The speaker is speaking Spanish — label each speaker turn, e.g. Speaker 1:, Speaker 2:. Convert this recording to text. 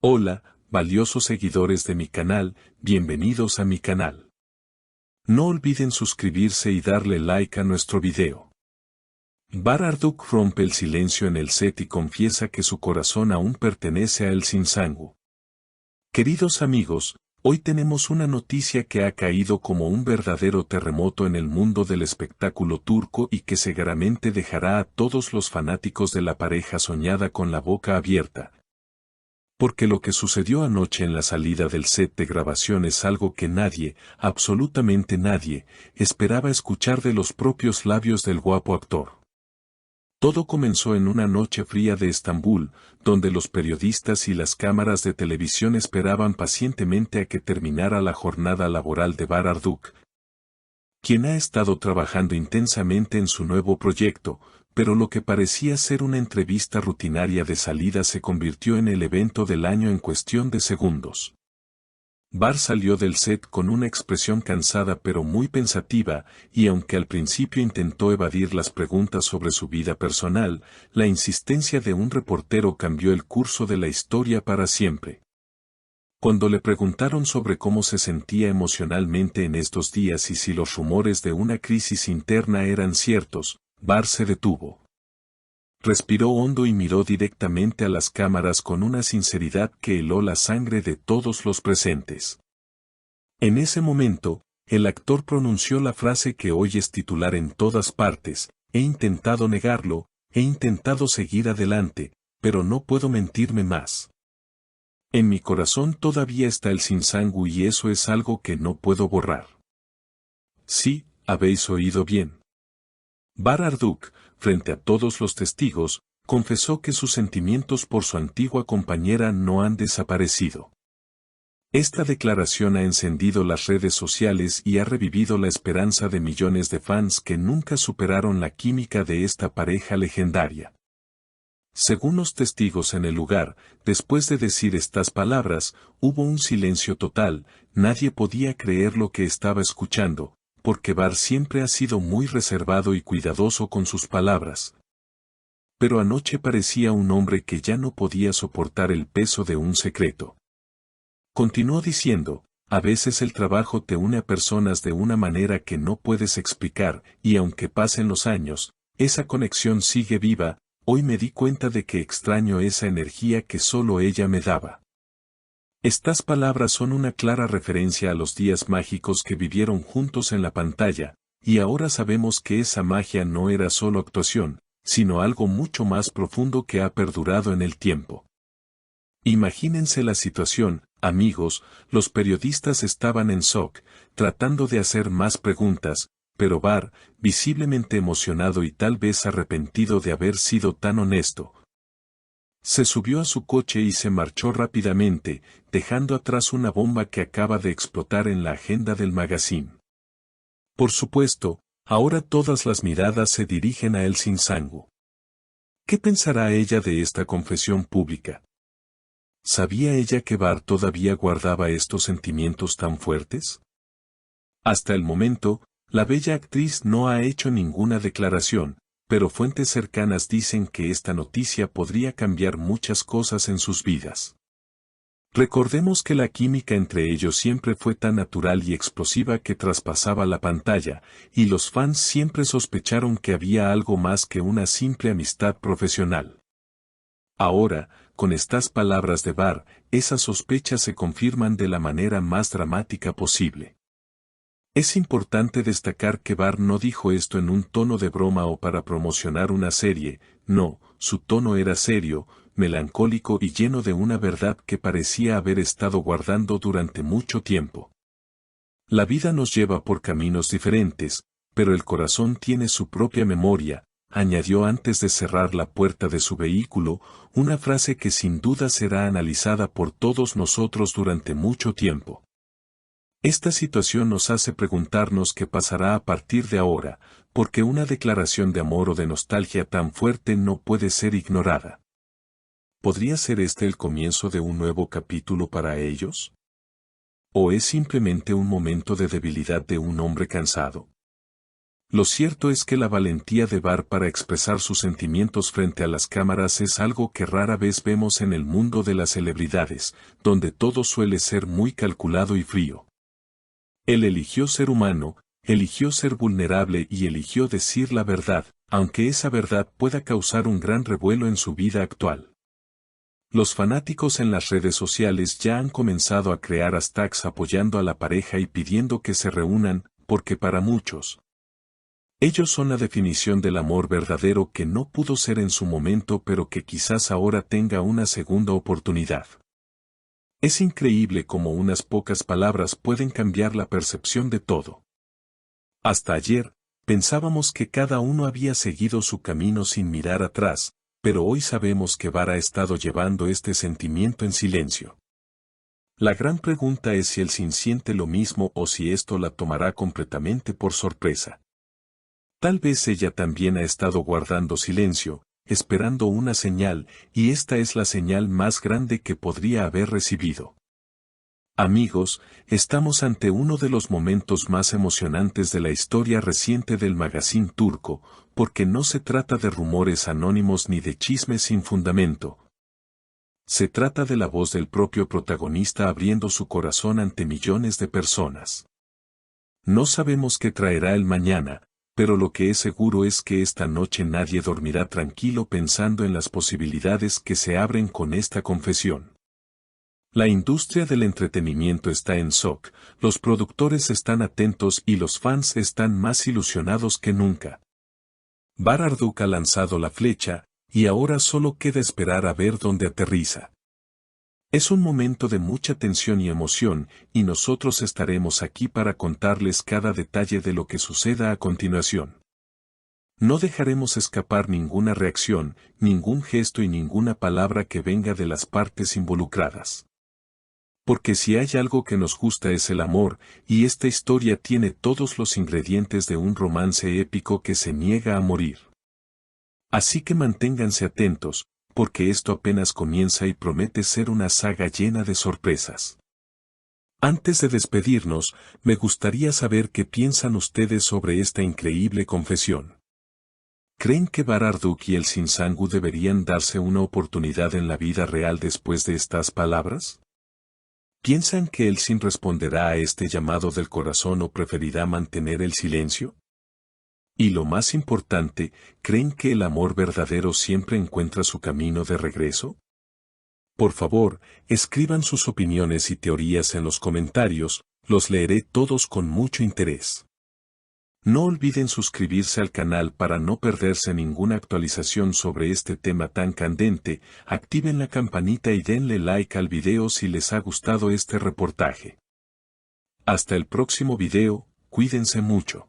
Speaker 1: Hola, valiosos seguidores de mi canal, bienvenidos a mi canal. No olviden suscribirse y darle like a nuestro video. Bar Arduk rompe el silencio en el set y confiesa que su corazón aún pertenece a El Sinsangu. Queridos amigos, hoy tenemos una noticia que ha caído como un verdadero terremoto en el mundo del espectáculo turco y que seguramente dejará a todos los fanáticos de la pareja soñada con la boca abierta. Porque lo que sucedió anoche en la salida del set de grabación es algo que nadie, absolutamente nadie, esperaba escuchar de los propios labios del guapo actor. Todo comenzó en una noche fría de Estambul, donde los periodistas y las cámaras de televisión esperaban pacientemente a que terminara la jornada laboral de Bar Arduk, quien ha estado trabajando intensamente en su nuevo proyecto, pero lo que parecía ser una entrevista rutinaria de salida se convirtió en el evento del año en cuestión de segundos. Bar salió del set con una expresión cansada pero muy pensativa, y aunque al principio intentó evadir las preguntas sobre su vida personal, la insistencia de un reportero cambió el curso de la historia para siempre. Cuando le preguntaron sobre cómo se sentía emocionalmente en estos días y si los rumores de una crisis interna eran ciertos, Bar se detuvo. Respiró hondo y miró directamente a las cámaras con una sinceridad que heló la sangre de todos los presentes. En ese momento, el actor pronunció la frase que hoy es titular en todas partes: he intentado negarlo, he intentado seguir adelante, pero no puedo mentirme más. En mi corazón todavía está El Sinsangu y eso es algo que no puedo borrar. Sí, habéis oído bien. Bar Arduk, frente a todos los testigos, confesó que sus sentimientos por su antigua compañera no han desaparecido. Esta declaración ha encendido las redes sociales y ha revivido la esperanza de millones de fans que nunca superaron la química de esta pareja legendaria. Según los testigos en el lugar, después de decir estas palabras, hubo un silencio total, nadie podía creer lo que estaba escuchando, porque Bar siempre ha sido muy reservado y cuidadoso con sus palabras. Pero anoche parecía un hombre que ya no podía soportar el peso de un secreto. Continuó diciendo: a veces el trabajo te une a personas de una manera que no puedes explicar, y aunque pasen los años, esa conexión sigue viva. Hoy me di cuenta de que extraño esa energía que solo ella me daba. Estas palabras son una clara referencia a los días mágicos que vivieron juntos en la pantalla, y ahora sabemos que esa magia no era solo actuación, sino algo mucho más profundo que ha perdurado en el tiempo. Imagínense la situación, amigos, los periodistas estaban en shock, tratando de hacer más preguntas, pero Bar, visiblemente emocionado y tal vez arrepentido de haber sido tan honesto, se subió a su coche y se marchó rápidamente, dejando atrás una bomba que acaba de explotar en la agenda del magazine. Por supuesto, ahora todas las miradas se dirigen a El Sinsangu. ¿Qué pensará ella de esta confesión pública? ¿Sabía ella que Bar todavía guardaba estos sentimientos tan fuertes? Hasta el momento, la bella actriz no ha hecho ninguna declaración, pero fuentes cercanas dicen que esta noticia podría cambiar muchas cosas en sus vidas. Recordemos que la química entre ellos siempre fue tan natural y explosiva que traspasaba la pantalla, y los fans siempre sospecharon que había algo más que una simple amistad profesional. Ahora, con estas palabras de Bar, esas sospechas se confirman de la manera más dramática posible. Es importante destacar que Bar no dijo esto en un tono de broma o para promocionar una serie, no, su tono era serio, melancólico y lleno de una verdad que parecía haber estado guardando durante mucho tiempo. La vida nos lleva por caminos diferentes, pero el corazón tiene su propia memoria, añadió antes de cerrar la puerta de su vehículo, una frase que sin duda será analizada por todos nosotros durante mucho tiempo. Esta situación nos hace preguntarnos qué pasará a partir de ahora, porque una declaración de amor o de nostalgia tan fuerte no puede ser ignorada. ¿Podría ser este el comienzo de un nuevo capítulo para ellos? ¿O es simplemente un momento de debilidad de un hombre cansado? Lo cierto es que la valentía de Bar para expresar sus sentimientos frente a las cámaras es algo que rara vez vemos en el mundo de las celebridades, donde todo suele ser muy calculado y frío. Él eligió ser humano, eligió ser vulnerable y eligió decir la verdad, aunque esa verdad pueda causar un gran revuelo en su vida actual. Los fanáticos en las redes sociales ya han comenzado a crear hashtags apoyando a la pareja y pidiendo que se reúnan, porque para muchos, ellos son la definición del amor verdadero que no pudo ser en su momento pero que quizás ahora tenga una segunda oportunidad. Es increíble cómo unas pocas palabras pueden cambiar la percepción de todo. Hasta ayer, pensábamos que cada uno había seguido su camino sin mirar atrás, pero hoy sabemos que Bar ha estado llevando este sentimiento en silencio. La gran pregunta es si él siente lo mismo o si esto la tomará completamente por sorpresa. Tal vez ella también ha estado guardando silencio, esperando una señal, y esta es la señal más grande que podría haber recibido. Amigos, estamos ante uno de los momentos más emocionantes de la historia reciente del magazine turco, porque no se trata de rumores anónimos ni de chismes sin fundamento. Se trata de la voz del propio protagonista abriendo su corazón ante millones de personas. No sabemos qué traerá el mañana, pero lo que es seguro es que esta noche nadie dormirá tranquilo pensando en las posibilidades que se abren con esta confesión. La industria del entretenimiento está en shock, los productores están atentos y los fans están más ilusionados que nunca. Bar Arduk ha lanzado la flecha, y ahora solo queda esperar a ver dónde aterriza. Es un momento de mucha tensión y emoción, y nosotros estaremos aquí para contarles cada detalle de lo que suceda a continuación. No dejaremos escapar ninguna reacción, ningún gesto y ninguna palabra que venga de las partes involucradas. Porque si hay algo que nos gusta es el amor, y esta historia tiene todos los ingredientes de un romance épico que se niega a morir. Así que manténganse atentos, porque esto apenas comienza y promete ser una saga llena de sorpresas. Antes de despedirnos, me gustaría saber qué piensan ustedes sobre esta increíble confesión. ¿Creen que Bar Arduk y el Sinsangu deberían darse una oportunidad en la vida real después de estas palabras? ¿Piensan que Elsin responderá a este llamado del corazón o preferirá mantener el silencio? Y lo más importante, ¿creen que el amor verdadero siempre encuentra su camino de regreso? Por favor, escriban sus opiniones y teorías en los comentarios, los leeré todos con mucho interés. No olviden suscribirse al canal para no perderse ninguna actualización sobre este tema tan candente, activen la campanita y denle like al video si les ha gustado este reportaje. Hasta el próximo video, cuídense mucho.